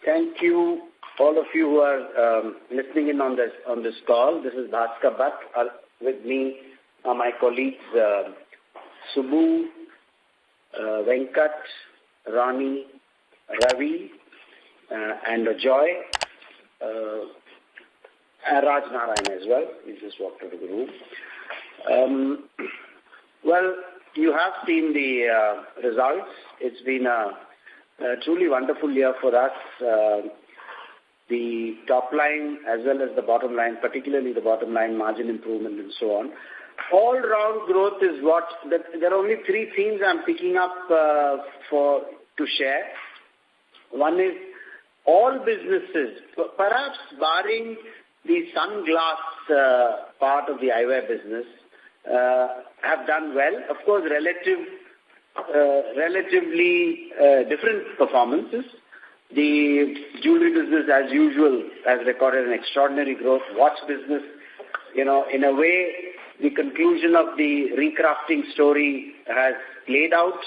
Thank you, all of you who are listening in on this call. This is Bhaskar Bhatt. With me are my colleagues Subbu, Venkat, Rani, Ravi, and Joy, and Raj Narayan as well. He just walked out of the room. Well, you have seen the results. It's been a truly wonderful year for us. The top line as well as the bottom line, particularly the bottom line margin improvement and so on. All-round growth is what, there are only three themes I'm picking up to share. One is all businesses, perhaps barring the sunglass part of the eyewear business, have done well. Of course, relatively different performances. The jewelry business, as usual, has recorded an extraordinary growth. Watch business, in a way, the conclusion of the recrafting story has played out,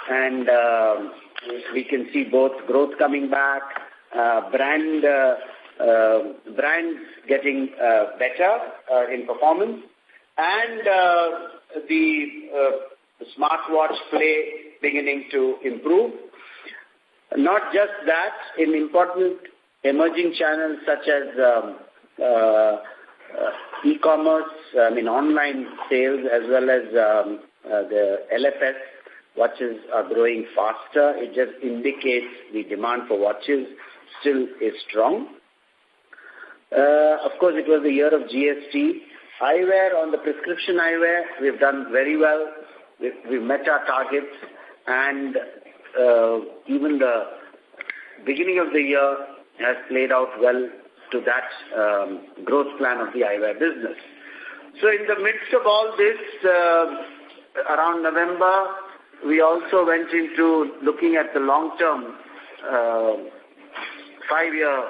and we can see both growth coming back, brands getting better in performance, and the smartwatch play beginning to improve. Not just that, in important emerging channels such as e-commerce, online sales, as well as the LFS watches are growing faster. It just indicates the demand for watches still is strong. Of course, it was the year of GST. Eyewear, on the prescription eyewear, we've done very well. We've met our targets, and even the beginning of the year has played out well to that growth plan of the eyewear business. So in the midst of all this, around November, we also went into looking at the long-term 5-year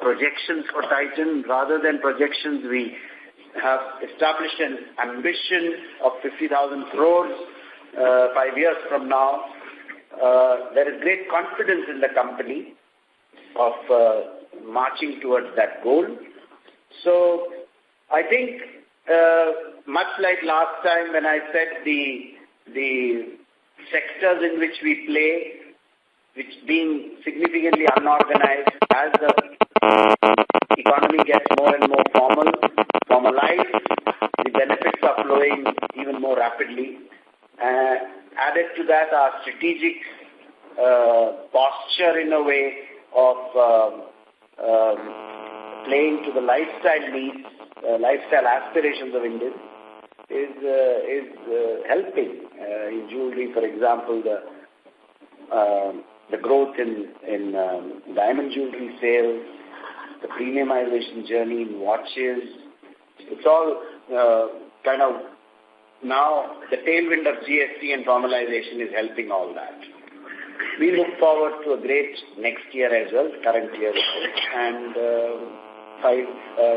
projections for Titan. Rather than projections, we have established an ambition of 50,000 crores 5 years from now. There is great confidence in the company of marching towards that goal. So I think, much like last time when I said the sectors in which we play, which being significantly unorganized, as the economy gets more and more formalized, the benefits are flowing even more rapidly. Added to that, our strategic posture in a way of playing to the lifestyle needs, lifestyle aspirations of Indians is helping. In jewelry, for example, the growth in diamond jewelry sales, the premiumization journey in watches, it's all kind of now the tailwind of GST and formalization is helping all that. We look forward to a great next year as well, current year, and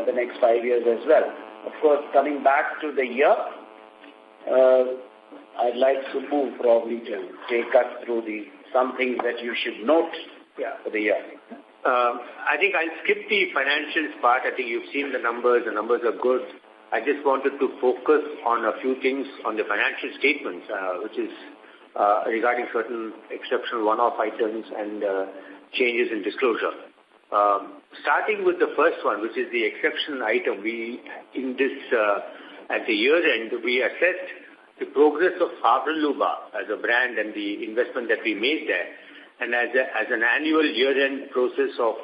the next 5 years as well. Of course, coming back to the year, I'd like Subbu probably to take us through some things that you should note for the year. I think I'll skip the financials part. I think you've seen the numbers. The numbers are good. I just wanted to focus on a few things on the financial statements, which is regarding certain exceptional one-off items and changes in disclosure. Starting with the first one, which is the exceptional item, at the year end, we assessed the progress of Faberluba as a brand and the investment that we made there. And as an annual year-end process of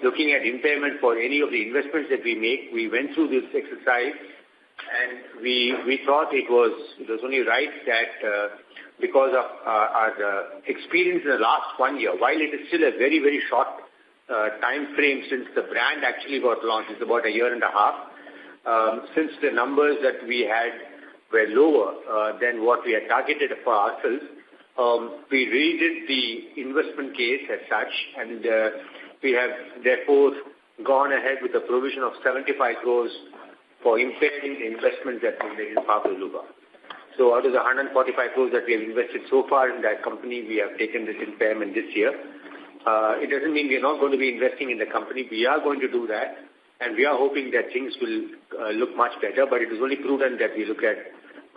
looking at impairment for any of the investments that we make, we went through this exercise, and we thought it was only right that because of our experience in the last 1 year, while it is still a very, very short time frame since the brand actually got launched, it's about a year and a half, since the numbers that we had were lower than what we had targeted for ourselves, we redid the investment case as such, and we have therefore gone ahead with a provision of 75 crores for impairing the investment that we made in Faberluba. So out of the 145 crores that we have invested so far in that company, we have taken this impairment this year. It doesn't mean we are not going to be investing in the company. We are going to do that, and we are hoping that things will look much better, but it is only prudent that we look at,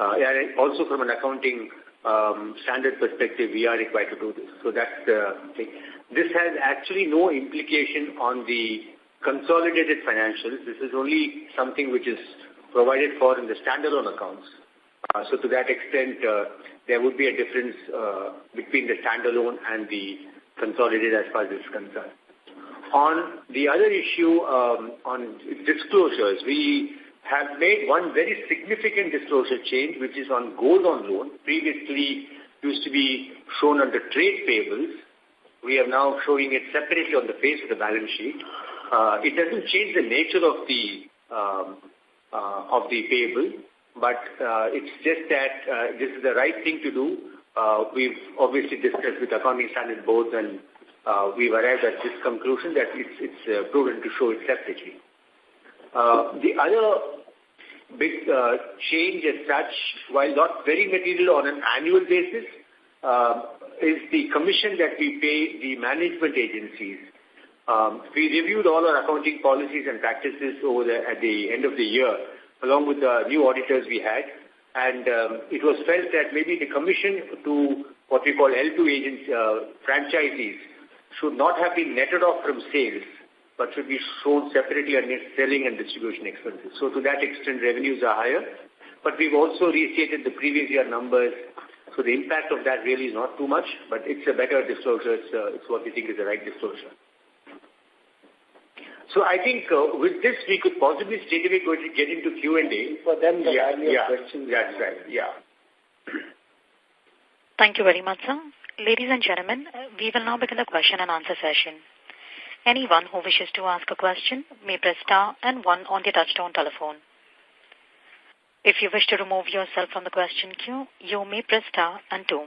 and also from an accounting standard perspective, we are required to do this. So that's the thing. This has actually no implication on the consolidated financials. This is only something which is provided for in the standalone accounts. So to that extent, there would be a difference between the standalone and the consolidated as far as this is concerned. On the other issue, on disclosures, we have made one very significant disclosure change, which is on gold on loan. Previously used to be shown under trade payables. We are now showing it separately on the face of the balance sheet. It doesn't change the nature of the payable, but it's just that this is the right thing to do. We've obviously discussed with accounting standard boards, and we've arrived at this conclusion that it's prudent to show it separately. The other big change as such, while not very material on an annual basis, is the commission that we pay the management agencies. We reviewed all our accounting policies and practices at the end of the year, along with the new auditors we had, and it was felt that maybe the commission to what we call L2 agents, franchisees, should not have been netted off from sales, but should be shown separately under selling and distribution expenses. So to that extent, revenues are higher, but we've also restated the previous year numbers, so the impact of that really is not too much, but it's a better disclosure. It's what we think is the right disclosure. So I think with this, we could possibly straight away go to get into Q&A. For them, the questions. That's right, yeah. Thank you very much, sir. Ladies and gentlemen, we will now begin the question and answer session. Anyone who wishes to ask a question may press star and 1 on the touchtone telephone. If you wish to remove yourself from the question queue, you may press star and 2.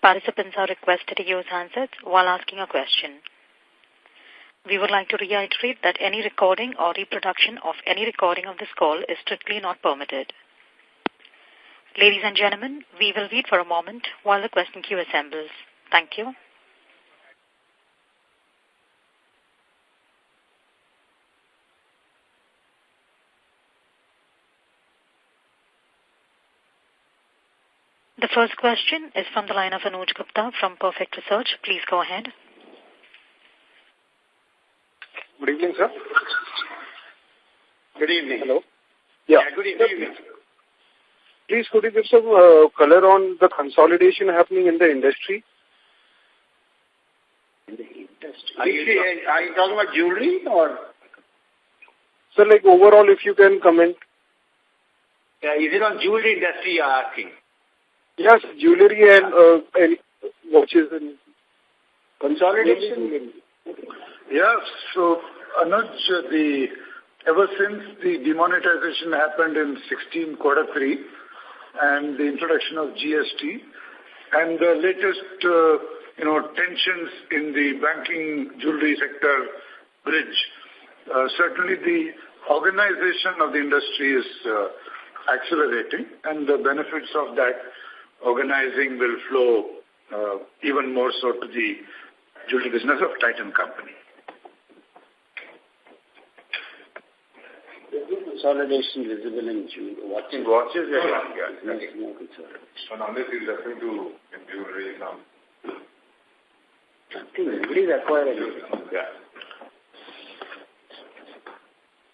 Participants are requested to use handsets while asking a question. We would like to reiterate that any recording or reproduction of any recording of this call is strictly not permitted. Ladies and gentlemen, we will wait for a moment while the question queue assembles. Thank you. The first question is from the line of Anuj Gupta from Perfect Research. Please go ahead. Good evening, sir. Good evening. Hello. Yeah, good evening. Please, could you give some color on the consolidation happening in the industry? Are you talking about jewelry or? Sir, like overall, if you can comment. Yeah, is it on jewelry industry you're asking? Yes, jewelry and watches and Consolidation? Yeah, so Anuj, ever since the demonetization happened in 16 Q3 and the introduction of GST and the latest, tensions in the banking jewelry sector bridge, certainly the organization of the industry is accelerating, and the benefits of that organizing will flow even more so to the jewelry business of Titan Company. Consolidation visible in jewelry. In watches, Yes, no consolidation. So unless he's referring to jewelry now. Nothing. Nobody's acquired anything. Yeah.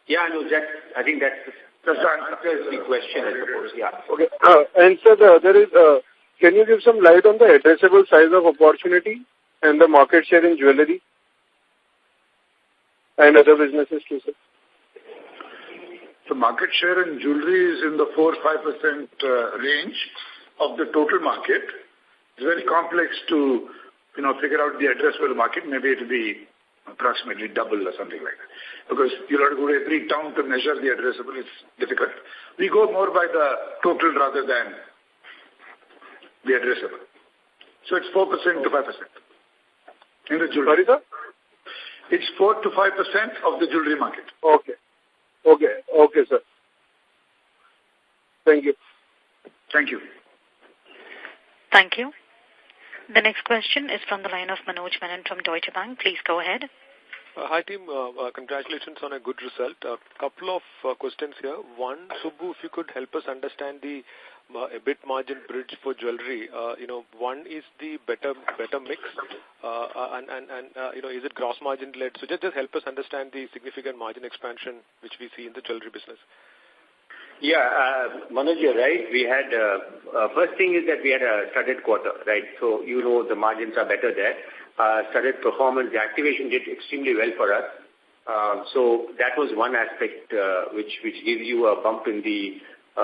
Yeah, no, I think that answers the question, I suppose. Yeah. Okay. And sir, there is. Can you give some light on the addressable size of opportunity and the market share in jewelry and other businesses too, sir? The market share in jewelry is in the 4-5% range of the total market. It's very complex to, figure out the addressable market. Maybe it will be approximately double or something like that. Because you'll have to go to every town to measure the addressable. It's difficult. We go more by the total rather than the addressable. So it's 4% to 5% in the jewelry. Sorry, sir? It's 4 to 5% of the jewelry market. Okay, sir. Thank you. Thank you. Thank you. The next question is from the line of Manoj Menon from Deutsche Bank. Please go ahead. Hi team, congratulations on a good result. A couple of questions here. One, Subbu, if you could help us understand the EBIT margin bridge for jewelry. One is the better mix, and is it gross margin led? So just help us understand the significant margin expansion which we see in the jewelry business. Yeah, Manoj, you're right. We had, first thing is that we had a studded quarter, right? So, the margins are better there. Studded performance, the activation did extremely well for us. So that was one aspect which gives you a bump in the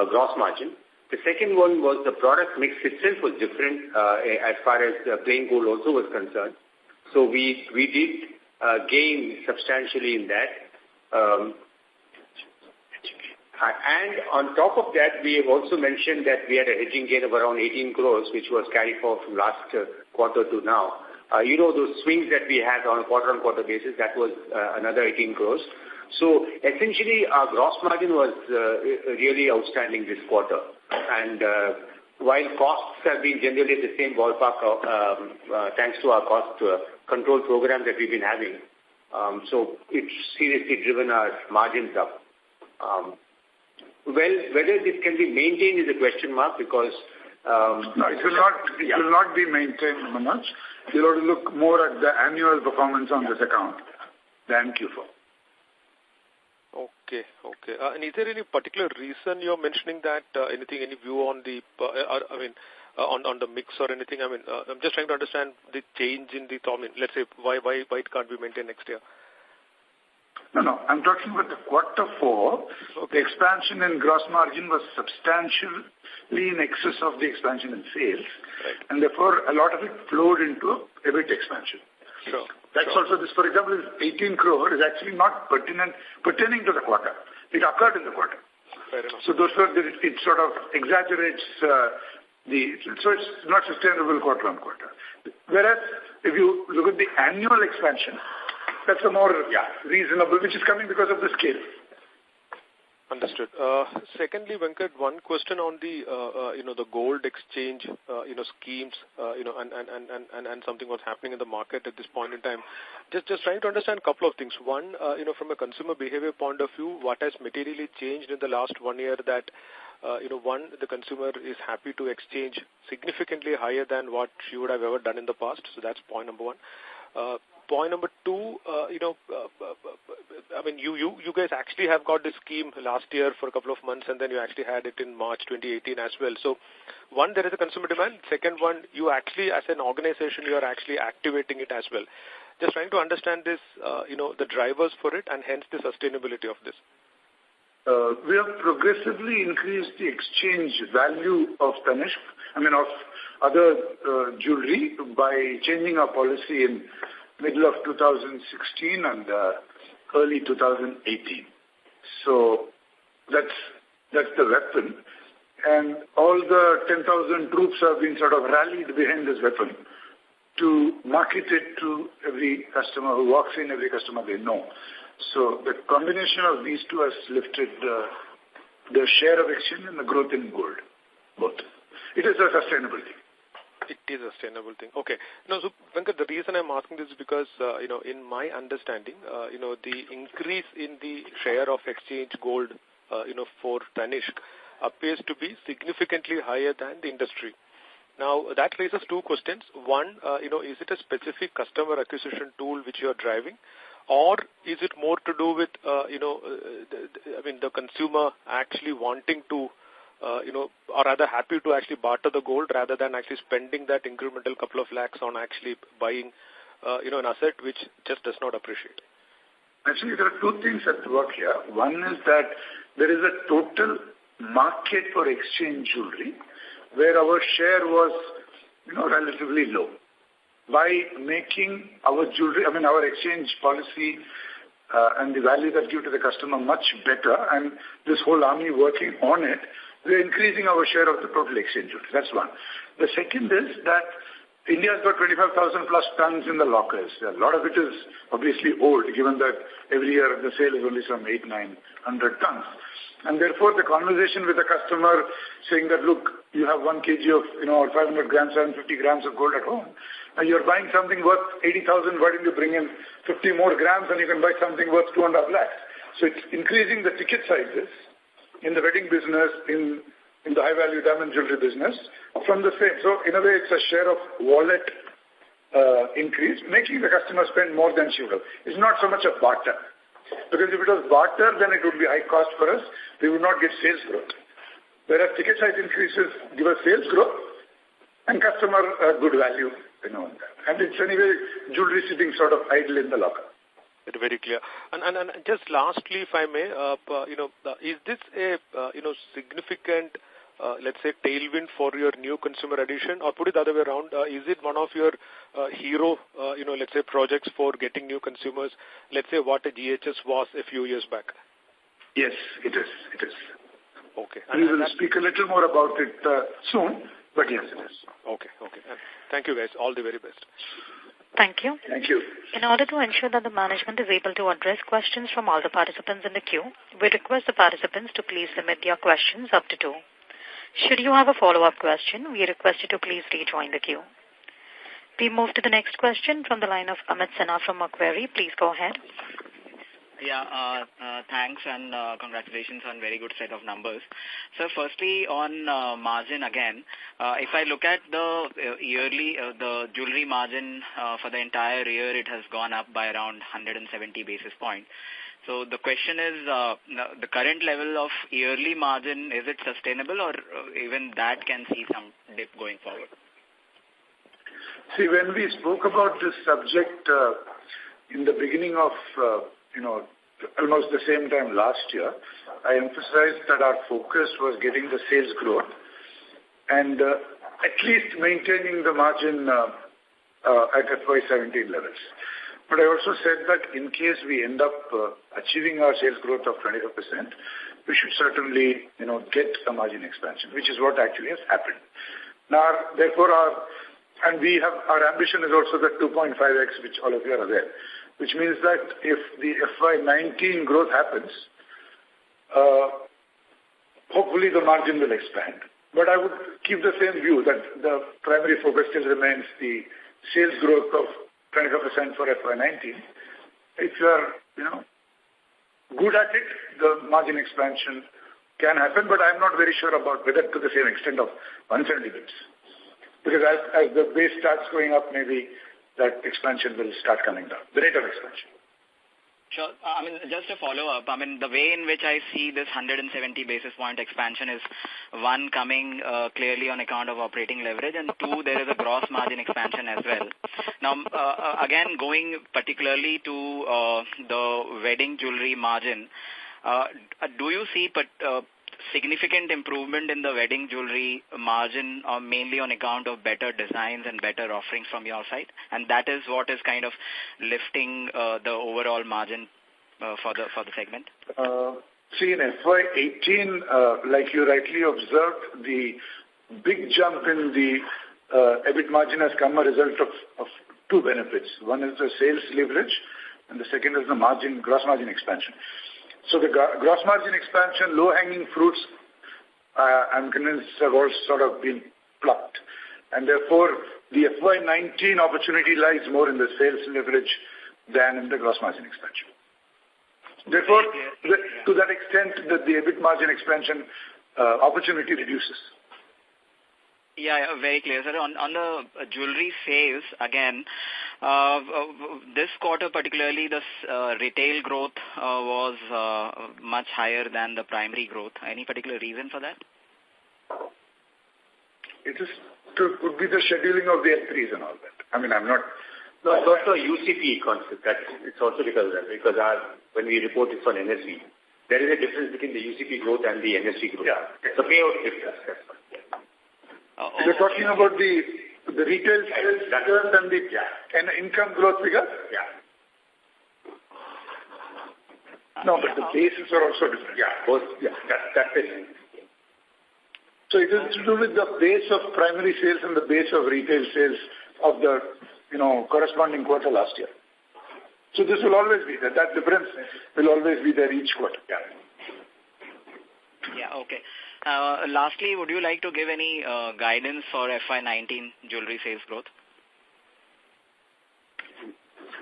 gross margin. The second one was the product mix itself was different as far as plain gold also was concerned. So we did gain substantially in that. And on top of that, we have also mentioned that we had a hedging gain of around 18 crores, which was carried forward from last quarter to now. Those swings that we had on a quarter-on-quarter basis, that was another 18 crores. So essentially, our gross margin was really outstanding this quarter. And while costs have been generally the same ballpark, thanks to our cost control program that we've been having, so it's seriously driven our margins up. Well, whether this can be maintained is a question mark because... no, it will not be maintained, Manoj. You'll have to look more at the annual performance on this account than Q4. Okay. And is there any particular reason you're mentioning that? Any view on the, on the mix or anything? I'm just trying to understand the change in the, let's say, why it can't be maintained next year. No. I'm talking about the quarter 4. Okay. The expansion in gross margin was substantially in excess of the expansion in sales. Right. And therefore, a lot of it flowed into EBIT expansion. Sure. That's also this, for example, 18 crore is actually not pertaining to the quarter. It occurred in the quarter. Fair enough. So it sort of exaggerates so it's not sustainable quarter on quarter. Whereas, if you look at the annual expansion, that's a more reasonable, which is coming because of the scale. Understood. Secondly, Venkat, one question on the the gold exchange schemes and something what's happening in the market at this point in time. Just trying to understand a couple of things. One, from a consumer behavior point of view, what has materially changed in the last 1 year that one, the consumer is happy to exchange significantly higher than what she would have ever done in the past. So that's point number one. Point number two, you guys actually have got this scheme last year for a couple of months, and then you actually had it in March 2018 as well. So, one, there is a consumer demand. Second one, you actually, as an organization, you are actually activating it as well. Just trying to understand this, the drivers for it, and hence the sustainability of this. We have progressively increased the exchange value of Tanishq, of other jewelry by changing our policy in middle of 2016 and early 2018. So that's the weapon. And all the 10,000 troops have been sort of rallied behind this weapon to market it to every customer who walks in, every customer they know. So the combination of these two has lifted the share of exchange and the growth in gold, both. It is a sustainable thing. It is a sustainable thing. Okay. No, so Venkat, the reason I'm asking this is because, in my understanding, the increase in the share of exchange gold, for Tanishq appears to be significantly higher than the industry. Now, that raises two questions. One, is it a specific customer acquisition tool which you are driving? Or is it more to do with, the consumer actually wanting to, or rather happy to actually barter the gold rather than actually spending that incremental couple of lakhs on actually buying, an asset which just does not appreciate? Actually, there are two things at work here. One is that there is a total market for exchange jewelry where our share was, relatively low. By making our jewelry, our exchange policy and the value that give to the customer much better, and this whole army working on it, we're increasing our share of the total exchange jewelry. That's one. The second is that India's got 25,000 plus tons in the lockers. A lot of it is obviously old, given that every year the sale is only some 800-900 tons. And therefore, the conversation with the customer saying that, look, you have 1 kg of, 500 grams, 750 grams of gold at home. And you're buying something worth 80,000, why don't you bring in 50 more grams and you can buy something worth 2.5 lakhs? So it's increasing the ticket sizes in the wedding business, in the high-value diamond jewelry business from the same. So in a way, it's a share of wallet increase, making the customer spend more than she would have. It's not so much a barter. Because if it was barter, then it would be high cost for us. We would not get sales growth. Whereas ticket size increases give us sales growth and customer good value, And it's anyway jewelry sitting sort of idle in the locker. Very clear. And just lastly, if I may, is this a significant, let's say, tailwind for your new consumer addition, or put it the other way around, is it one of your hero, let's say, projects for getting new consumers? Let's say what a GHS was a few years back. Yes, it is. It is. Okay. We will speak a little more about it soon, but yes, it is. Okay. Thank you, guys. All the very best. Thank you. Thank you. In order to ensure that the management is able to address questions from all the participants in the queue, we request the participants to please limit their questions up to 2. Should you have a follow-up question, we request you to please rejoin the queue. We move to the next question from the line of Amit Sinha from Macquarie. Please go ahead. Yeah, thanks and congratulations on very good set of numbers. So firstly, on margin again, if I look at the yearly, the jewelry margin for the entire year, it has gone up by around 170 basis points. So the question is, the current level of yearly margin, is it sustainable or even that can see some dip going forward? See, when we spoke about this subject in the beginning of, almost the same time last year, I emphasized that our focus was getting the sales growth and at least maintaining the margin at FY17 levels. But I also said that in case we end up achieving our sales growth of 25%, we should certainly, get a margin expansion, which is what actually has happened. Now, therefore, our ambition is also the 2.5x, which all of you are aware, which means that if the FY19 growth happens, hopefully the margin will expand. But I would keep the same view that the primary focus still remains the sales growth of 25% for FY19. If you are, good at it, the margin expansion can happen, but I'm not very sure about whether to the same extent of 170 bits. Because as the base starts going up, maybe that expansion will start coming down, the rate of expansion. Sure. Just a follow-up. The way in which I see this 170 basis point expansion is, one, coming clearly on account of operating leverage, and two, there is a gross margin expansion as well. Now, again, going particularly to the wedding jewelry margin, do you see significant improvement in the wedding jewelry margin mainly on account of better designs and better offerings from your side? And that is what is kind of lifting the overall margin for the segment? See, in FY18, like you rightly observed, the big jump in the EBIT margin has come a result of two benefits. One is the sales leverage, and the second is the gross margin expansion. So the gross margin expansion, low-hanging fruits, I'm convinced have all sort of been plucked. And therefore, the FY19 opportunity lies more in the sales leverage than in the gross margin expansion. Therefore, to that extent, the EBIT margin expansion opportunity reduces. Yeah, very clear, sir. On the jewelry sales, again, this quarter particularly, the retail growth was much higher than the primary growth. Any particular reason for that? It could be the scheduling of the L3s and all that. I'm not... No, it's also a UCP concept. It's also because of that. Because when we report it on NSV, there is a difference between the UCP growth and the NSV growth. Yeah. It's a payout difference. You're talking about the retail sales figures and the income growth figure? Yeah. No, but the bases are also different. Yeah, both. Yeah, that's it. So it is to do with the base of primary sales and the base of retail sales of the corresponding quarter last year. So this will always be there. That difference will always be there each quarter. Yeah. Yeah, okay. Lastly, would you like to give any guidance for FY19 jewelry sales growth?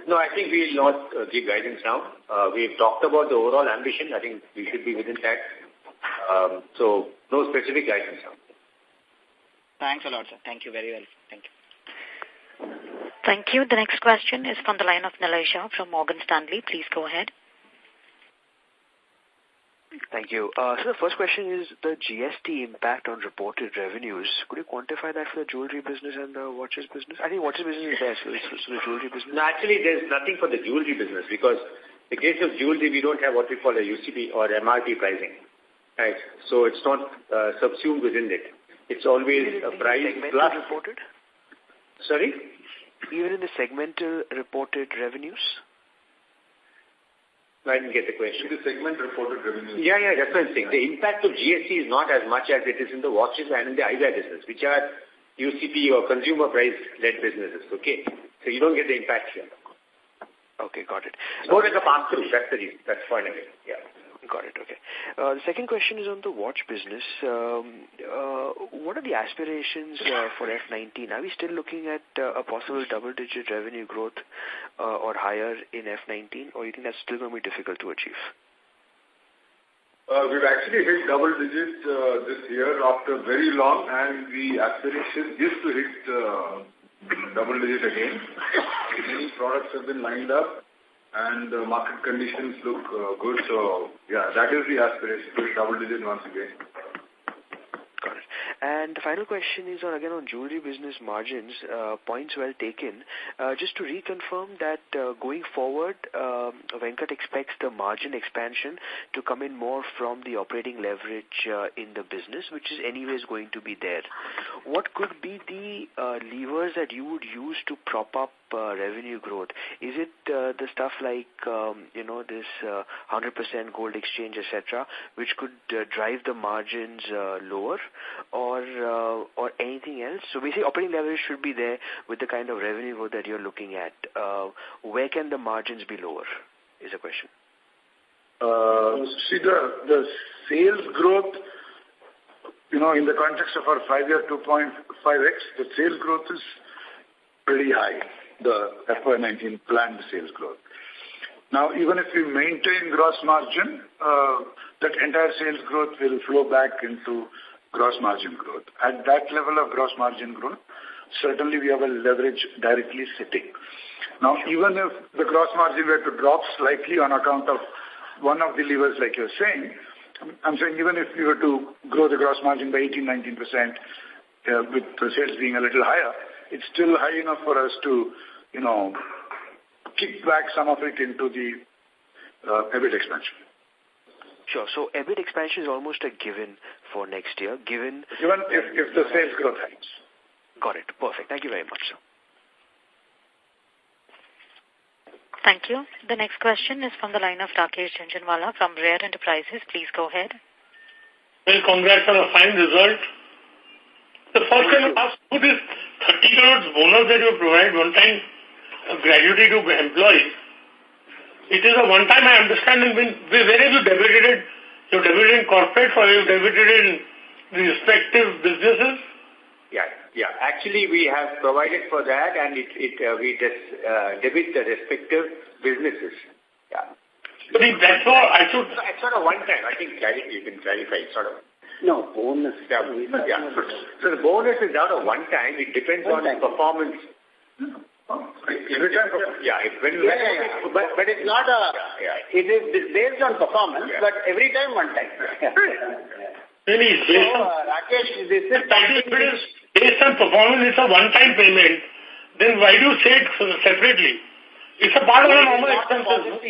No, I think we will not give guidance now. We've talked about the overall ambition. I think we should be within that. So, no specific guidance now. Thanks a lot, sir. Thank you very well. Thank you. Thank you. The next question is from the line of Nilay Shah from Morgan Stanley. Please go ahead. Thank you. So the first question is the GST impact on reported revenues. Could you quantify that for the jewelry business and the watches business? I think watches business is there, so the jewelry business. No, actually, there's nothing for the jewelry business because in the case of jewelry, we don't have what we call a UCP or MRP pricing. Right. So it's not subsumed within it. It's always a price plus. Reported? Sorry? Even in the segmental reported revenues? I didn't get the question. The segment reported revenues. Yeah, that's what I'm saying. The impact of GST is not as much as it is in the watches and in the eyewear business, which are UCP or consumer price-led businesses, okay? So you don't get the impact here. Okay, got it. It's more like a pass-through. That's the reason. That's the point of it. Yeah. Got it, okay. The second question is on the watch business. What are the aspirations for F19? Are we still looking at a possible double-digit revenue growth or higher in F19, or you think that's still going to be difficult to achieve? We've actually hit double digits this year after very long, and the aspiration is to hit double digit again. Many products have been lined up, and market conditions look good. So, yeah, that is the aspiration, to hit double digit once again. Got it. And the final question is on jewelry business margins. Points well taken. Just to reconfirm that going forward, Venkat expects the margin expansion to come in more from the operating leverage in the business, which is anyways going to be there. What could be the levers that you would use to prop up revenue growth? Is it the stuff like, this 100% gold exchange, etc., which could drive the margins lower, or anything else? So basically, operating leverage should be there with the kind of revenue growth that you're looking at. Where can the margins be lower, is the question. See, the sales growth, in the context of our 5-year 2.5x, the sales growth is pretty high, the FY19 planned sales growth. Now, even if we maintain gross margin, that entire sales growth will flow back into gross margin growth. At that level of gross margin growth, certainly we have a leverage directly sitting. Now, even if the gross margin were to drop slightly on account of one of the levers like you're saying, I'm saying even if we were to grow the gross margin by 18-19%, with the sales being a little higher, it's still high enough for us to, kick back some of it into the EBIT expansion. Sure. So EBIT expansion is almost a given for next year, given if the sales growth happens. Got it. Perfect. Thank you very much, sir. Thank you. The next question is from the line of Rakesh Jhanjhanwala from Rare Enterprises. Please go ahead. Well, congrats on a fine result. The first time I asked, who this 30 crores bonus that you provide one time gratuity to employees, it is a one time, I understand, and where have you debited it? You debited in corporate or you debited in the respective businesses? Yeah. Actually, we have provided for that, and we debit the respective businesses. Yeah. But that's all I should. It's sort of one time. I think you can clarify. It's sort of. No, bonus. Yeah. So the bonus is out of one time. It depends on performance. But it's not it is based on performance, but every time one time. Really? Rakesh, this is based on performance, it's a one-time payment. Then why do you say it separately? It's a part of a normal expenses.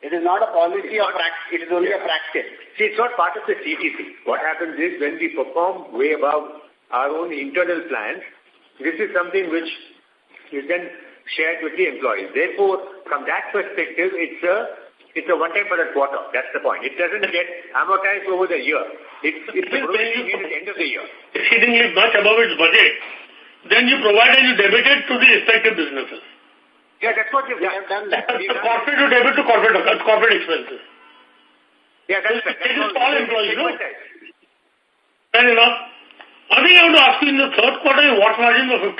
It is not a policy or practice. It is only a practice. See, it's not part of the CTC. What happens is when we perform way above our own internal plans, this is something which is then shared with the employees. Therefore, from that perspective, it's a one-time for that quarter. That's the point. It doesn't get amortized over the year. It's at the end of the year. Exceedingly much above its budget. Then you provide and you debit it to the respective businesses. Yeah, that's what we have done. Corporate to debit to corporate expenses. Yeah, that's it is all employees, no? Fair enough. I think I want to ask you, in the third quarter, your watch margin was 15.5%.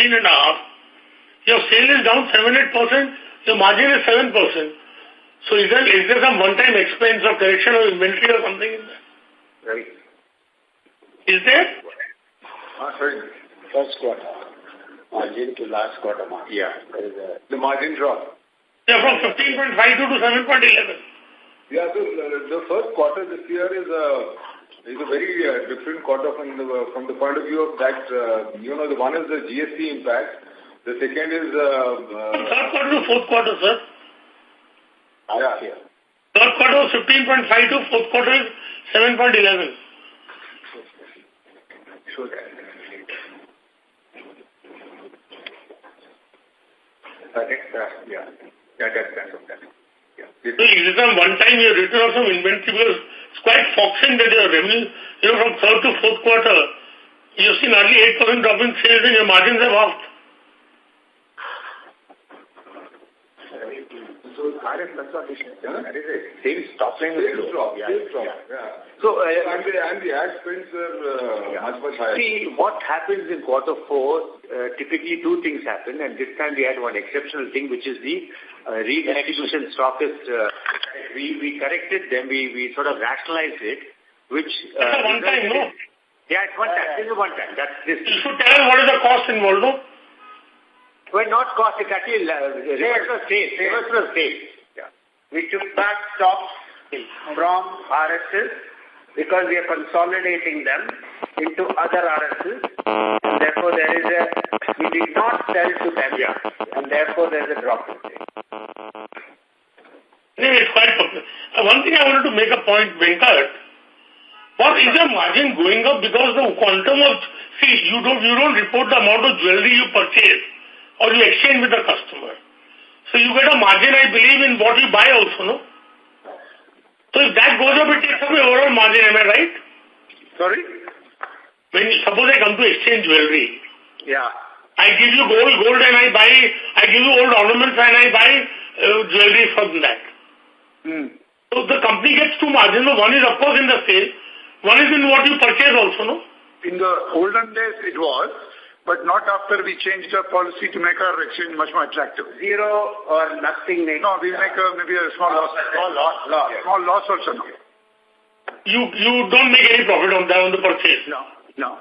Your sale is down 7-8%. Your margin is 7%. So is there some one-time expense or correction of inventory or something in there? Right. Is there? Sorry. First quarter margin to last quarter margin. Yeah. The margin drop. Yeah, from 15.52 to 7.11. Yeah, so the first quarter this year is a very different quarter from the point of view of that, the one is the GST impact. The second is... from third quarter to fourth quarter, sir. Yeah. Third quarter was 15.52, fourth quarter is 7.11. Show that. Yeah. That's that. Yeah. So is it some one time you have written off some inventory because it's quite foxing that your revenue, from third to fourth quarter, you've seen only 8% drop in sales and your margins have halved. So, RF consolidation. That is it. Sales top line Sales drop. Yeah. So, and the ad spends are much higher. See, what happens in quarter four, typically two things happen, and this time we had one exceptional thing, which is the redistribution stockist. We corrected them, we sort of rationalized it, which... That's a one time, no? Yeah, it's one time. This is one time. That's this. You should tell us what is the cost involved, no? Well, not cost, it's actually reversal of sales. Yeah. We took back stocks from RSs because we are consolidating them into other RSs. And therefore, we did not sell to them. Yeah. And therefore, there is a drop in sales. It's quite popular. One thing I wanted to make a point, Venkat. What is your margin going up because the quantum of... See, you don't report the amount of jewelry you purchase or you exchange with the customer. So you get a margin, I believe, in what you buy also, no? So if that goes up, it takes up your overall margin, am I right? Sorry? Suppose I come to exchange jewelry. Yeah. I give you gold and I give you old ornaments and I buy jewelry from that. So the company gets two margins. One is, of course, in the sale. One is in what you purchase also, no? In the olden days, it was, but not after we changed our policy to make our exchange much more attractive. Zero or nothing. No, we make maybe a small loss. Small loss also, no. You don't make any profit on that, on the purchase? No.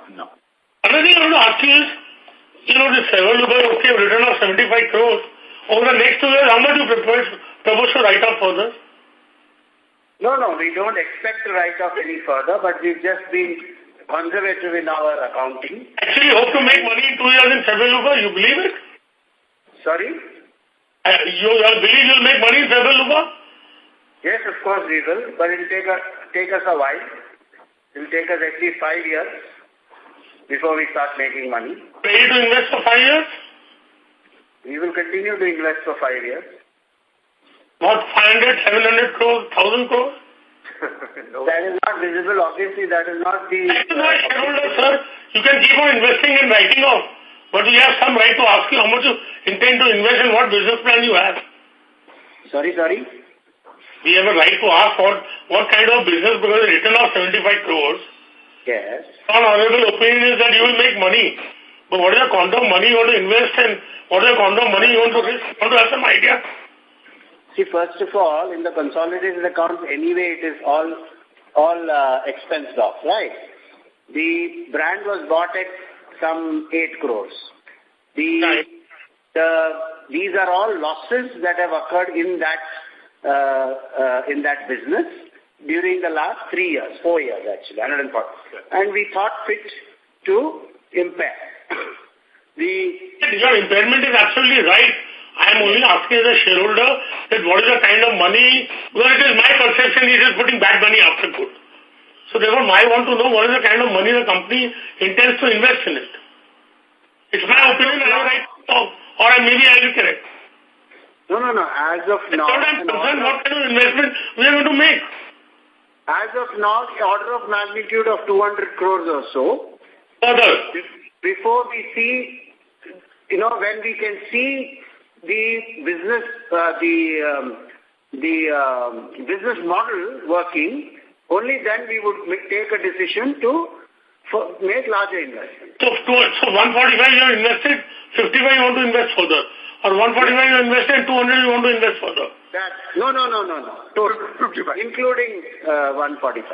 Another thing I want to ask you is, this Sevaluba, okay, written off 75 crores. Over the next 2 years, how much you propose to write off further? No, we don't expect to write off any further, but we've just been conservative in our accounting. Actually, hope to make money in 2 years in Sevaluba, you believe it? Sorry? You believe you'll make money in Sevaluba? Yes, of course we will, but it will take us a while. It will take us at least 5 years before we start making money. Ready to invest for 5 years? We will continue to invest for 5 years. What, 500, 700 crores, 1,000 crores? No. That is not visible. Obviously, that is not the... That is not shareholder, sir. You can keep on investing and writing off. But we have some right to ask you how much you intend to invest and what business plan you have. Sorry? We have a right to ask what kind of business, because it's written off 75 crores. Yes. Non-honorable opinion is that you will make money. But what is the quantum of money you want to invest and what is the quantum of money you want to risk? You want to have some idea? See, first of all, in the consolidated accounts, anyway, it is all expensed off, right? The brand was bought at some 8 crores. These are all losses that have occurred in that business during the last 3 years, 4 years actually, 140. And we thought fit to impair. Your impairment is absolutely right. I am only asking as a shareholder that what is the kind of money, because it is my perception it is putting bad money after good. So therefore I want to know what is the kind of money the company intends to invest in it. It's my opinion and I right or maybe I will correct. No. As of now, I'm concerned what kind of investment we are going to make. As of now, the order of magnitude of 200 crores or so. Further. Before we see, when we can see the business, business model working, only then we would take a decision to make larger investments. So 145 you have invested, 55 you want to invest further. Or 145 you have invested, 200 you want to invest further. No. Total, 55. Including 145.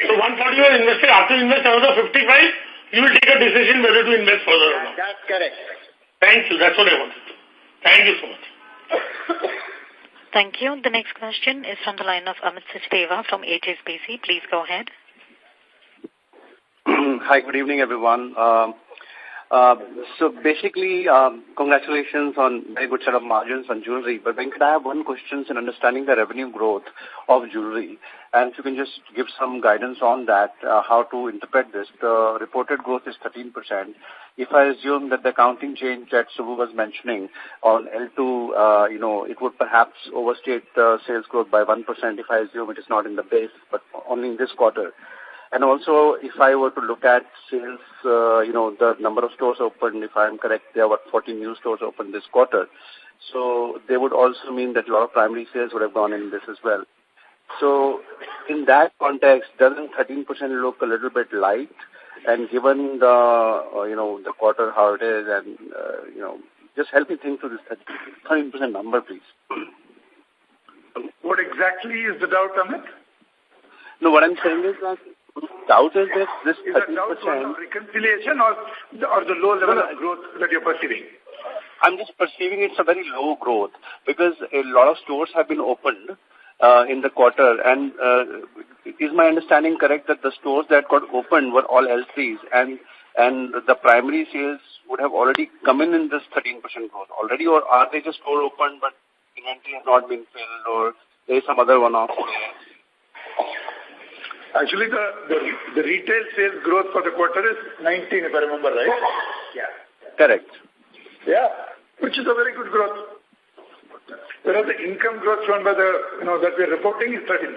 So 145 you have invested, after you invest another 55, you will take a decision whether to invest further or not. That's correct. Thank you. That's what I wanted to. Thank you so much. Thank you. The next question is from the line of Amit Sachdeva from HSBC. Please go ahead. Hi, good evening, everyone. So basically, congratulations on very good set of margins on jewelry. But Venkat, I have one question in understanding the revenue growth of jewelry. And if you can just give some guidance on that, how to interpret this. The reported growth is 13%. If I assume that the accounting change that Subbu was mentioning on L2, it would perhaps overstate the sales growth by 1% if I assume it is not in the base, but only in this quarter. And also, if I were to look at sales, the number of stores opened, if I'm correct, there were 14 new stores opened this quarter. So they would also mean that a lot of primary sales would have gone in this as well. So in that context, doesn't 13% look a little bit light? And given the, the quarter how it is, and, just help me think through this 13% number, please. What exactly is the doubt, Amit? No, what I'm saying is that doubt is this 13%. Is the doubt on reconciliation or the low level of growth that you're perceiving? I'm just perceiving it's a very low growth because a lot of stores have been opened in the quarter. And is my understanding correct that the stores that got opened were all L3s and the primary sales would have already come in this 13% growth already, or are they just store opened but inventory has not been filled, or there is some other one-off there? Actually, the retail sales growth for the quarter is 19, if I remember right. Yeah. Correct. Yeah, which is a very good growth. Whereas the income growth shown by that we're reporting is 13%.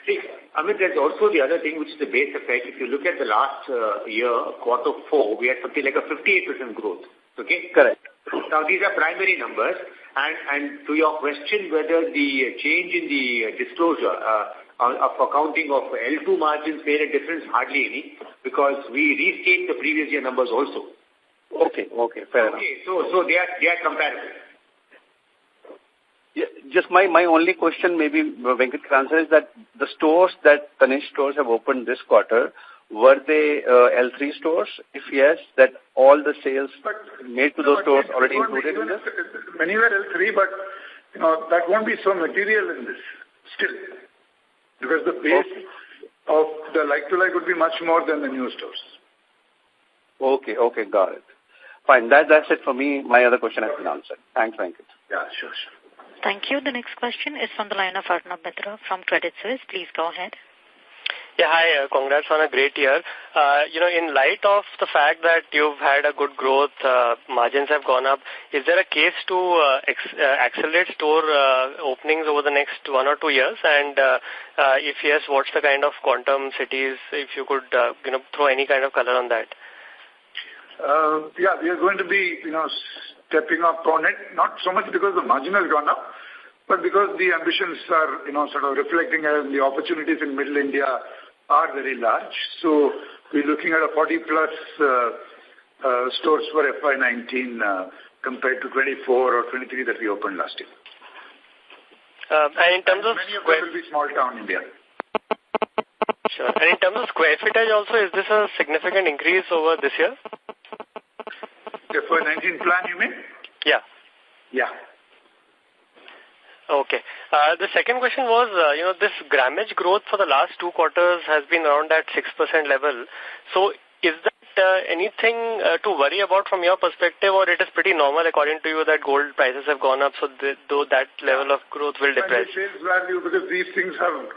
See, Amit, there's also the other thing, which is the base effect. If you look at the last year, Q4, we had something like a 58% growth. Okay? Correct. Now, these are primary numbers. And to your question, whether the change in the disclosure of accounting of L2 margins made a difference, hardly any, because we restate the previous year numbers also. Okay, fair enough. Okay, so they are comparable. Yeah, just my only question, maybe Venkat can answer, is that the stores that Tanishq stores have opened this quarter, were they L3 stores? If yes, that all the sales made to those stores already included in this? Many were L3, but that won't be so material in this still. Because the base of the like-to-like would be much more than the new stores. Okay, got it. Fine, that's it for me. My other question has been answered. Thanks, Venkat. Yeah, sure. Thank you. The next question is from the line of Arnab Mitra from Credit Suisse. Please go ahead. Yeah, hi. Congrats on a great year. In light of the fact that you've had a good growth, margins have gone up, is there a case to accelerate store openings over the next 1 or 2 years? And if yes, what's the kind of quantum cities, if you could throw any kind of color on that? Yeah, we are going to be, stepping up on it, not so much because the margin has gone up, but because the ambitions are, sort of reflecting as the opportunities in Middle India are very large. So we're looking at a 40-plus stores for FY19 compared to 24 or 23 that we opened last year. And in terms of many of them will be small town India. Sure. And in terms of square footage also, is this a significant increase over this year? The FY19 plan, you mean? Yeah. Yeah. Okay. The second question was, this grammage growth for the last 2 quarters has been around that 6% level. So is that anything to worry about from your perspective, or it is pretty normal according to you that gold prices have gone up, so though that level of growth will depress? Sales value, because these things have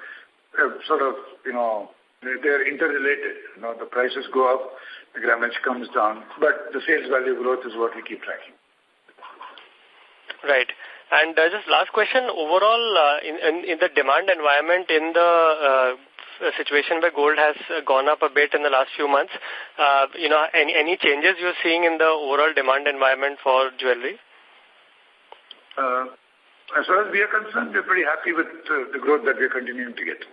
sort of, they're interrelated. The prices go up, the grammage comes down, but the sales value growth is what we keep tracking. Right. And just last question, overall, in the demand environment, in the situation where gold has gone up a bit in the last few months, any changes you're seeing in the overall demand environment for jewelry? As far as we are concerned, we're pretty happy with the growth that we're continuing to get.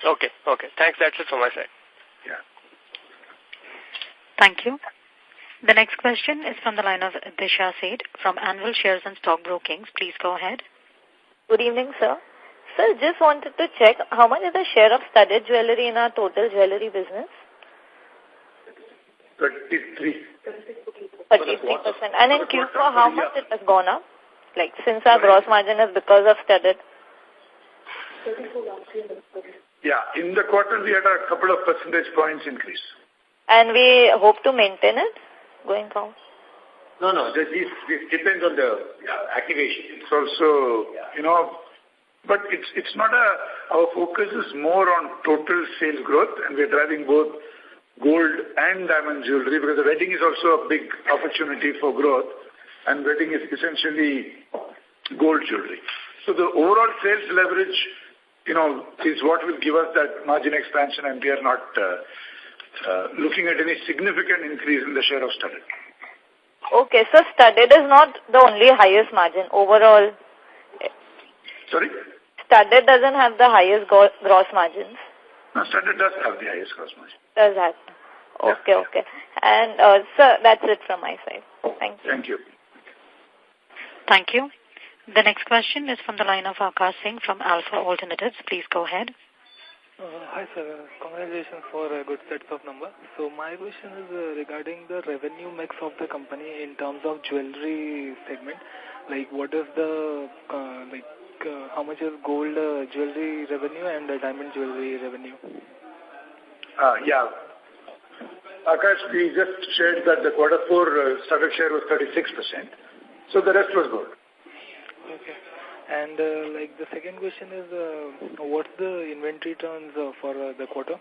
Okay. Thanks. That's it from my side. Yeah. Thank you. The next question is from the line of Disha Seth from Anvil Shares and Stock Brokings. Please go ahead. Good evening, sir. Sir, just wanted to check how much is the share of studded jewelry in our total jewelry business? 33%. And in Q4, how much it has gone up? Like, since our gross margin is because of studded. Yeah, in the quarter we had a couple of percentage points increase. And we hope to maintain it going forward? No, this depends on the activation. It's also, but it's not our focus is more on total sales growth, and we're driving both gold and diamond jewelry because the wedding is also a big opportunity for growth, and wedding is essentially gold jewelry. So the overall sales leverage, is what will give us that margin expansion, and we are not looking at any significant increase in the share of studded. Okay, so studded is not the only highest margin overall. Sorry? Studded doesn't have the highest gross margins. No, studded does have the highest gross margin. Does that? Okay. And, sir, that's it from my side. Thank you. Thank you. Thank you. The next question is from the line of Akash Singh from Alpha Alternatives. Please go ahead. Hi, sir. Congratulations for a good set of numbers. So my question is regarding the revenue mix of the company in terms of jewelry segment. Like, what is the, how much is gold jewelry revenue and diamond jewelry revenue? Yeah. Akash, we just shared that the Q4 studded share was 36%. So the rest was gold. Okay. And the second question is, what's the inventory turns for the quarter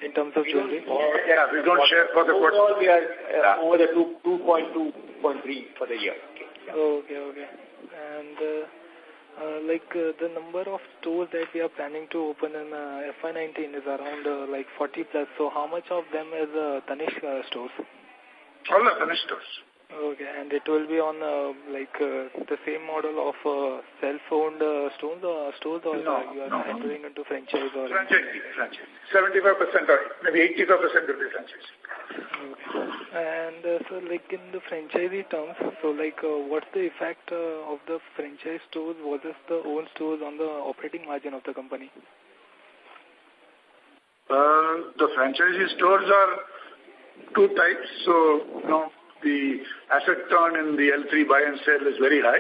in terms of jewelry? Yeah, we don't share for the quarter. Overall, we are over the 2.2.3 for the year. Okay. And the number of stores that we are planning to open in FY19 is around 40 plus. So how much of them is Tanishq stores? All the Tanishq stores. Okay, and it will be on the same model of self-owned stores or you are entering into franchise or franchise. 75% or maybe 85% will be franchise. Okay. And so in the franchisee terms, so what's the effect of the franchise stores versus the own stores on the operating margin of the company? The franchisee stores are two types. So, the asset turn in the L3 buy and sell is very high,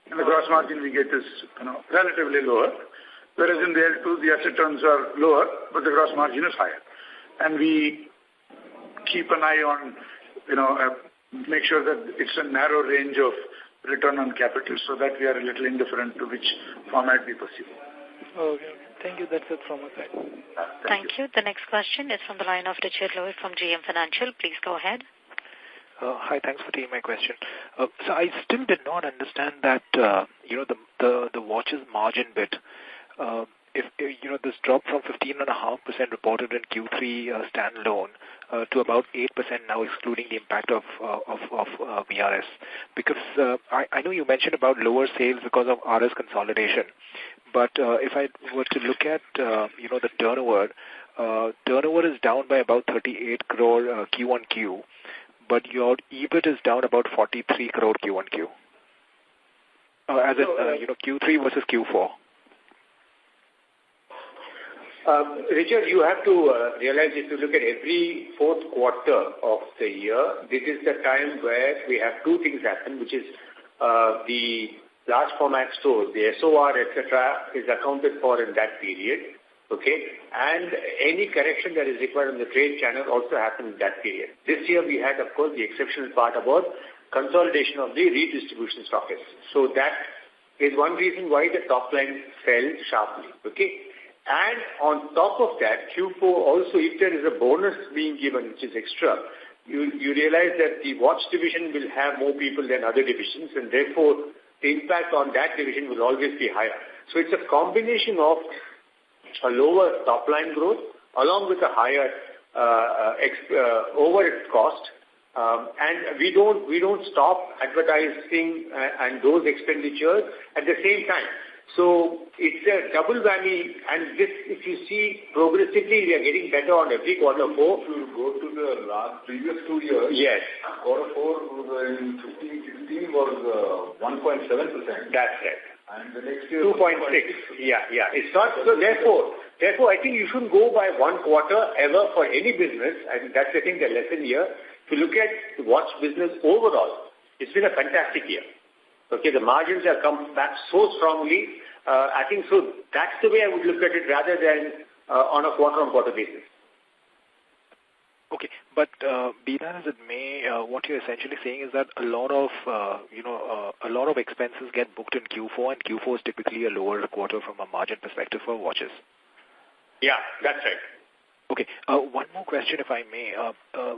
and the gross margin we get is, relatively lower. Whereas in the L2, the asset turns are lower, but the gross margin is higher. And we keep an eye on, make sure that it's a narrow range of return on capital so that we are a little indifferent to which format we pursue. Okay. Thank you. That's it from my side. Thank you. The next question is from the line of Richard Lloyd from GM Financial. Please go ahead. Hi, thanks for taking my question. So I still did not understand that, the watches margin bit. If this drop from 15.5% reported in Q3 standalone to about 8% now, excluding the impact of VRS. Because I know you mentioned about lower sales because of RS consolidation, but if I were to look at the turnover is down by about 38 crore Q1Q. But your EBIT is down about 43 crore Q1Q. As in, Q3 versus Q4. Richard, you have to realize if you look at every fourth quarter of the year, this is the time where we have two things happen, which is the large format stores, the SOR, etc., is accounted for in that period. Okay, and any correction that is required in the trade channel also happened in that period. This year we had, of course, the exceptional part about consolidation of the redistribution stockists. So that is one reason why the top line fell sharply. Okay, and on top of that, Q4 also, if there is a bonus being given, which is extra, you realize that the watch division will have more people than other divisions, and therefore the impact on that division will always be higher. So it's a combination of a lower top-line growth along with a higher overhead cost, and we don't stop advertising and those expenditures at the same time. So it's a double whammy, and this, if you see, progressively we are getting better on every quarter four. If you go to the previous 2 years, yes, quarter four in 15-16 was 1.7%. That's right. And the next year 2.6. Yeah. It's not, so therefore, I think you shouldn't go by one quarter ever for any business. I think that's, the lesson here. If you look at the watch business overall, it's been a fantastic year. Okay, the margins have come back so strongly. I think so that's the way I would look at it rather than on a quarter-on-quarter basis. Okay, but be that as it may, what you're essentially saying is that a lot of expenses get booked in Q4, and Q4 is typically a lower quarter from a margin perspective for watches. Yeah, that's right. Okay, one more question, if I may.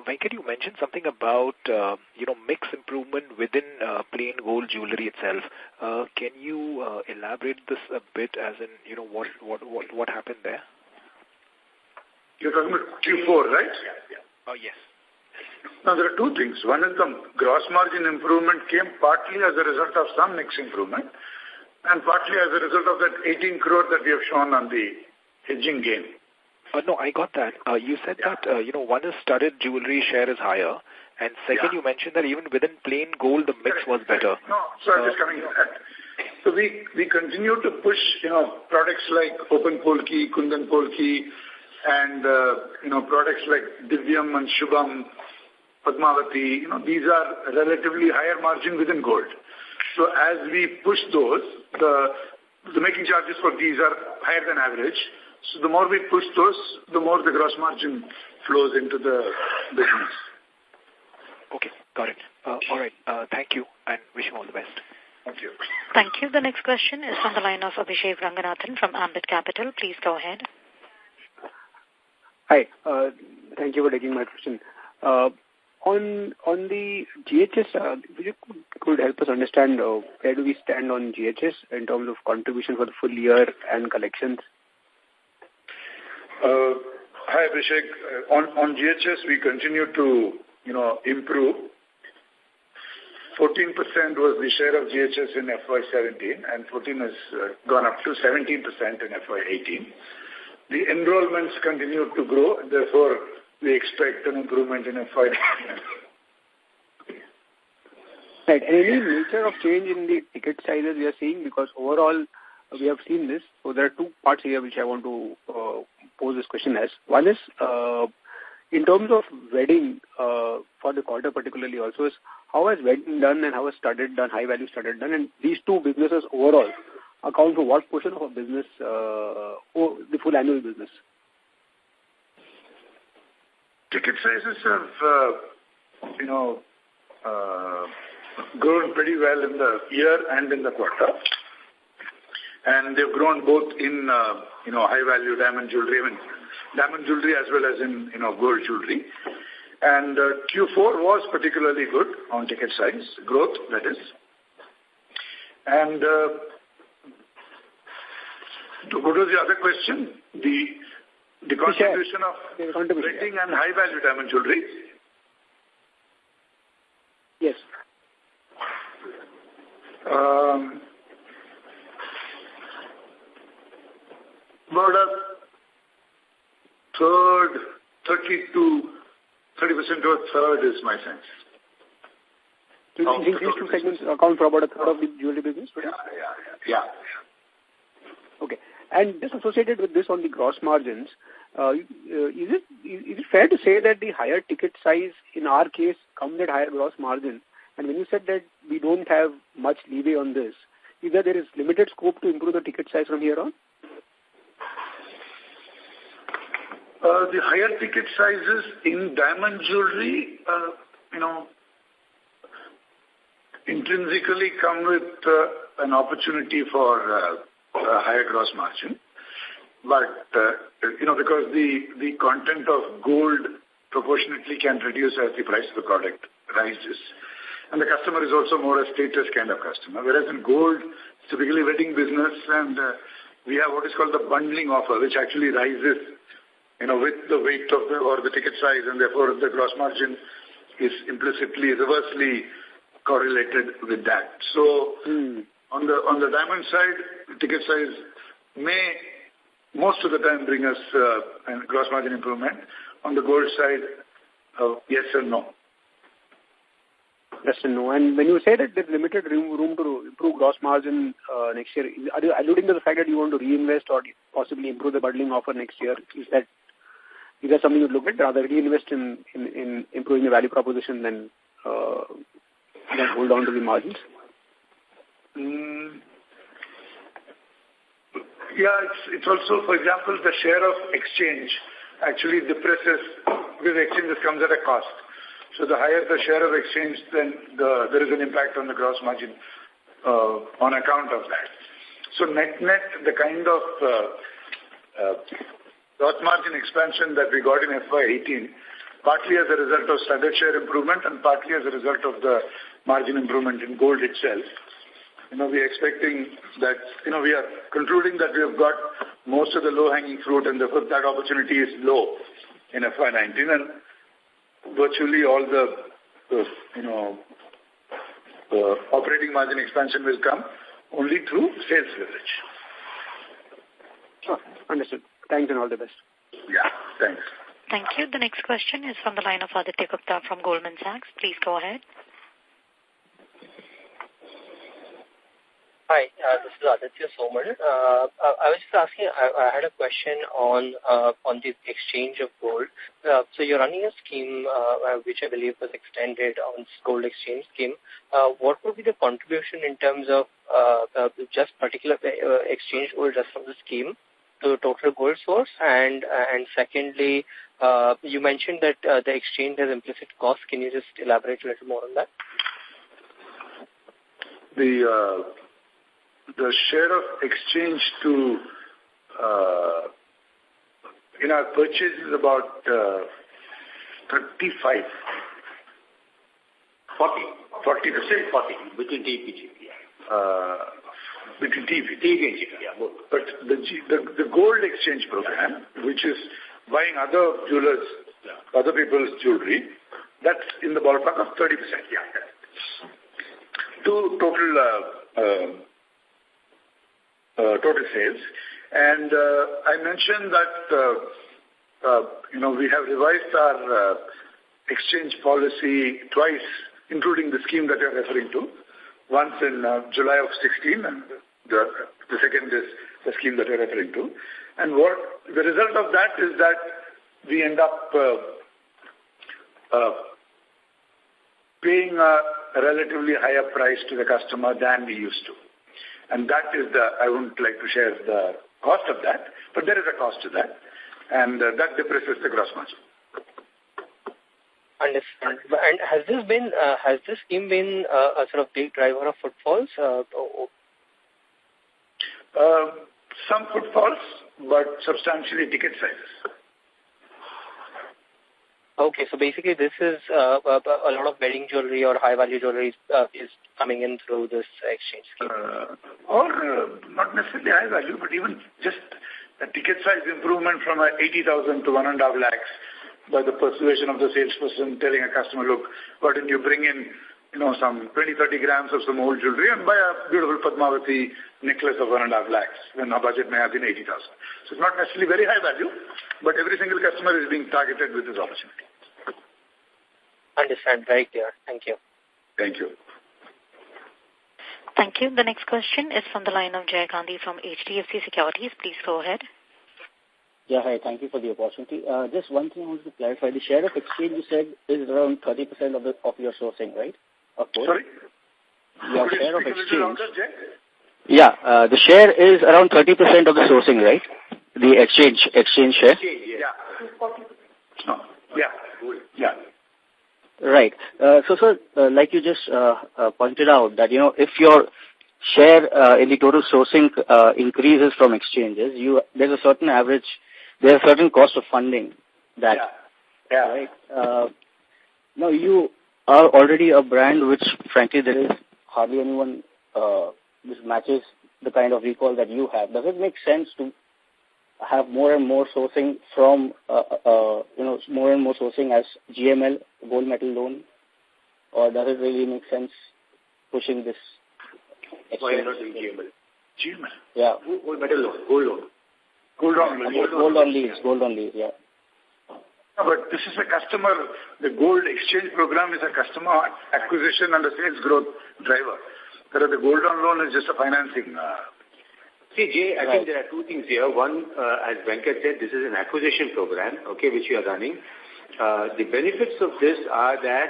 Venkat, you mentioned something about mix improvement within plain gold jewelry itself. Can you elaborate this a bit, as in what happened there? You're talking about Q4, right? Yeah. Yes. Now, there are two things. One is the gross margin improvement came partly as a result of some mix improvement and partly as a result of that 18 crore that we have shown on the hedging gain. No, I got that. You said that, one is studded jewelry share is higher, and second, you mentioned that even within plain gold, the mix was better. No, so I'm just coming to that. So we continue to push, products like Open Polki, Kundan Polki, and, products like Divyam and Shubham, Padmavati, these are relatively higher margin within gold. So as we push those, the making charges for these are higher than average. So the more we push those, the more the gross margin flows into the business. Okay, got it. All right, thank you, and wish you all the best. Thank you. Thank you. The next question is from the line of Abhishek Ranganathan from Ambit Capital. Please go ahead. Hi, thank you for taking my question. On the GHS, you could help us understand where do we stand on GHS in terms of contribution for the full year and collections? Hi, Abhishek. On GHS, we continue to, improve. 14% was the share of GHS in FY17, and 14 has gone up to 17% in FY18. The enrollments continue to grow, therefore we expect an improvement in FY19. Right. Any nature of change in the ticket sizes we are seeing? Because overall, we have seen this. So there are two parts here which I want to pose this question as. One is, in terms of wedding for the quarter particularly also, is how has wedding done and how has studded done, high-value studded done? And these two businesses overall account for what portion of our business, the full annual business? Ticket sizes have, grown pretty well in the year and in the quarter. And they've grown both in, high-value diamond jewelry, diamond jewelry as well as in, gold jewelry. And Q4 was particularly good on ticket size, growth, that is. And to go to the other question, the contribution of wedding and high-value diamond jewelry. Yes. About a third, 30% to a third is my sense. Do you think these two segments account for about a third of the jewelry business? Yeah. Okay. And just associated with this on the gross margins, is it fair to say that the higher ticket size in our case comes at higher gross margin? And when you said that we don't have much leeway on this, either there is limited scope to improve the ticket size from here on? The higher ticket sizes in diamond jewelry, intrinsically come with an opportunity for a higher gross margin. But, because the content of gold proportionately can reduce as the price of the product rises. And the customer is also more a status kind of customer. Whereas in gold, it's typically wedding business, and we have what is called the bundling offer, which actually rises with the weight of the ticket size, and therefore the gross margin is implicitly, reversely correlated with that. So on the diamond side, ticket size may most of the time bring us a gross margin improvement. On the gold side, yes and no. Yes and no. And when you say that there's limited room to improve gross margin next year, are you alluding to the fact that you want to reinvest or possibly improve the bundling offer next year? Is that something you look at, rather reinvest in improving the value proposition than hold on to the margins? Yeah, it's also, for example, the share of exchange actually depresses because exchanges comes at a cost. So the higher the share of exchange, then there is an impact on the gross margin on account of that. So net, the kind of gross margin expansion that we got in FY18, partly as a result of standard share improvement and partly as a result of the margin improvement in gold itself. We are expecting that, we are concluding that we have got most of the low-hanging fruit and therefore that opportunity is low in FY19 and virtually all the operating margin expansion will come only through sales leverage. Sure. Understood. Thanks and all the best. Yeah, thanks. Thank you. The next question is from the line of Aditya Gupta from Goldman Sachs. Please go ahead. Hi, this is Aditya Soman. I was just asking, I had a question on the exchange of gold. So you're running a scheme which I believe was extended on gold exchange scheme. What would be the contribution in terms of just particular exchange gold just from the scheme to total gold source? And secondly, you mentioned that the exchange has implicit cost. Can you just elaborate a little more on that? The share of exchange to in our purchase is about 35. 40% between TPG. Between TPG, both. But the gold exchange program, which is buying other jewelers, other people's jewelry, that's in the ballpark of 30%. Yeah. To total sales. And I mentioned that, we have revised our exchange policy twice, including the scheme that you're referring to. Once in July of 16, and the second is the scheme that you're referring to. And what the result of that is that we end up paying a relatively higher price to the customer than we used to. And that is I wouldn't like to share the cost of that, but there is a cost to that. And that depresses the gross margin. Understand. And has this scheme been a sort of big driver of footfalls? Some footfalls, but substantially ticket sizes. Okay, so basically this is a lot of wedding jewelry or high-value jewelry is coming in through this exchange scheme. Or not necessarily high value, but even just a ticket size improvement from 80,000 to 1.5 lakhs by the persuasion of the salesperson telling a customer, look, why don't you bring in, some 20-30 grams of some old jewelry and buy a beautiful Padmavati necklace of 1.5 lakhs when our budget may have been 80,000. So it's not necessarily very high value, but every single customer is being targeted with this opportunity. Understand. Very clear. Thank you. Thank you. Thank you. The next question is from the line of Jay Gandhi from HDFC Securities. Please go ahead. Yeah, hi. Thank you for the opportunity. Just one thing I want to clarify. The share of exchange you said is around 30% of your sourcing, right? Of course. Sorry? Your share of exchange. Yeah, the share is around 30% of the sourcing, right? The exchange share? Yeah. Right. So, like you just pointed out that, if your share in the total sourcing increases from exchanges, there's a certain cost of funding that. Yeah. Right. Now, you are already a brand which, frankly, there is hardly anyone which matches the kind of recall that you have. Does it make sense to have more and more sourcing from, more and more sourcing as GML, gold metal loan? Or does it really make sense pushing this? Why not in GML? GML? Yeah. Metal loan, gold loan. Gold on lease, yeah. No, but this is a customer, the gold exchange program is a customer acquisition and a sales growth driver. Whereas the gold on loan is just a financing. See, Jay, I think there are two things here. One, as Venkat said, this is an acquisition program, okay, which we are running. The benefits of this are that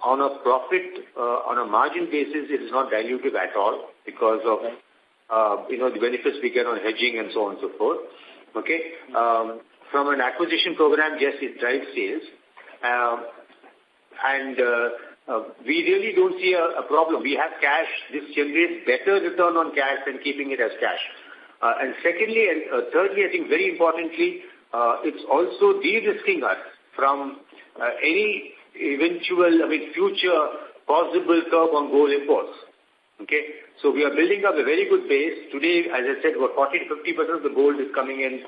on a profit, on a margin basis, it is not dilutive at all because of, the benefits we get on hedging and so on and so forth. Okay. From an acquisition program, yes, it drives sales. We really don't see a problem. We have cash. This generates better return on cash than keeping it as cash. And secondly, and thirdly, I think very importantly, it's also de-risking us from any eventual, future possible curb on gold imports. Okay, so we are building up a very good base. Today, as I said, about 40 to 50% of the gold is coming in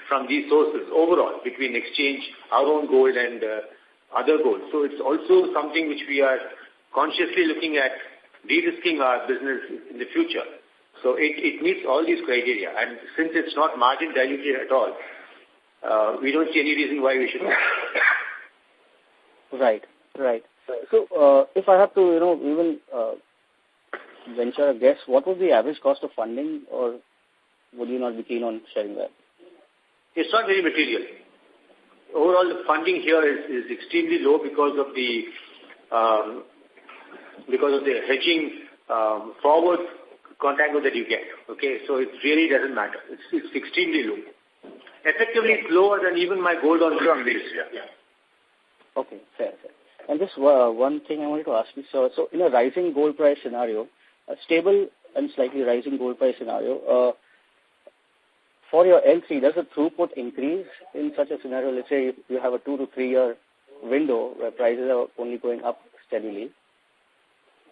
from these sources overall, between exchange, our own gold and other gold. So it's also something which we are consciously looking at de-risking our business in the future. So it meets all these criteria. And since it's not margin diluted at all, we don't see any reason why we should not. Right. So if I have to, even venture a guess, what would the average cost of funding, or would you not be keen on sharing that? It's not very material. Overall, the funding here is extremely low because of the hedging forward contango that you get. Okay, so it really doesn't matter. It's extremely low. Effectively, it's lower than even my gold on lease. Yeah. Okay, fair. And just one thing I wanted to ask you. So in a rising gold price scenario, a stable and slightly rising gold price scenario, for your L3, does the throughput increase in such a scenario? Let's say you have a 2 to 3 year window where prices are only going up steadily.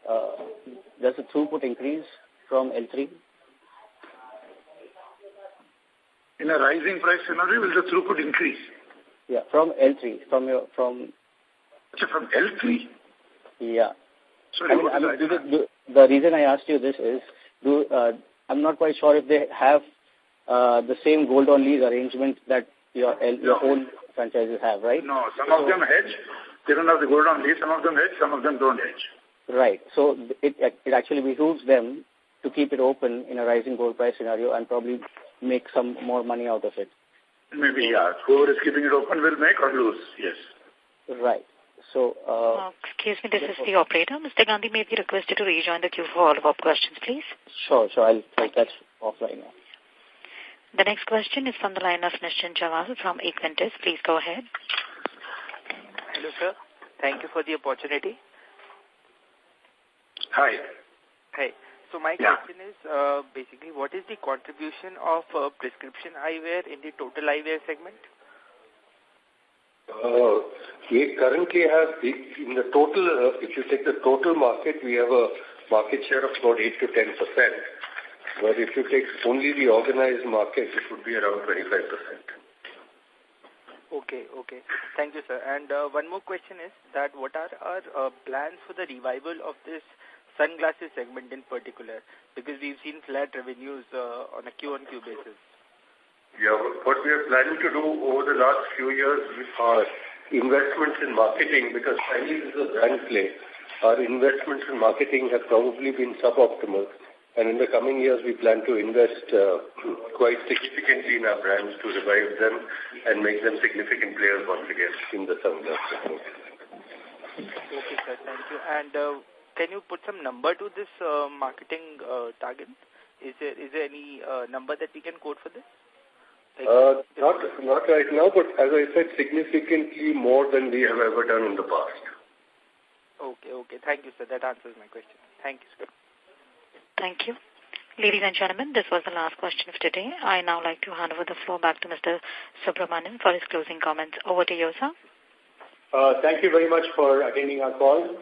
Does the throughput increase from L3? In a rising price scenario, will the throughput increase? Yeah, from L3, from L3? Yeah. Sorry, the reason I asked you this is, I'm not quite sure if they have the same gold on lease arrangement that your own franchises have, right? No, some of them hedge. They don't have the gold on lease. Some of them hedge, some of them don't hedge. Right. So it actually behooves them to keep it open in a rising gold price scenario and probably make some more money out of it. Maybe, yeah. Whoever is keeping it open will make or lose, yes. Right. So, excuse me, this is the operator. Mr. Gandhi may be requested to rejoin the queue for follow-up questions, please. Sure. I'll catch offline now. The next question is from the line of Nischint Chawal from Equentis. Please go ahead. Hello, sir. Thank you for the opportunity. Hi. So my question is basically, what is the contribution of prescription eyewear in the total eyewear segment? We currently have, in the total, if you take the total market, we have a market share of about 8 to 10%. But if you take only the organized market, it would be around 25%. Okay. Thank you, sir. And one more question is that what are our plans for the revival of this sunglasses segment in particular? Because we've seen flat revenues on a Q-on-Q basis. Yeah, what we are planning to do over the last few years are investments in marketing, because Chinese is a brand play. Our investments in marketing have probably been suboptimal. And in the coming years, we plan to invest quite significantly in our brands to revive them and make them significant players once again in the sunglasses. Okay, sir. Thank you. And can you put some number to this marketing target? Is there any number that we can quote for this? Not right now, but as I said, significantly more than we have ever done in the past. Okay. Thank you, sir. That answers my question. Thank you, sir. Thank you. Ladies and gentlemen, this was the last question of today. I now like to hand over the floor back to Mr. Subramanian for his closing comments. Over to you, sir. Thank you very much for attending our call.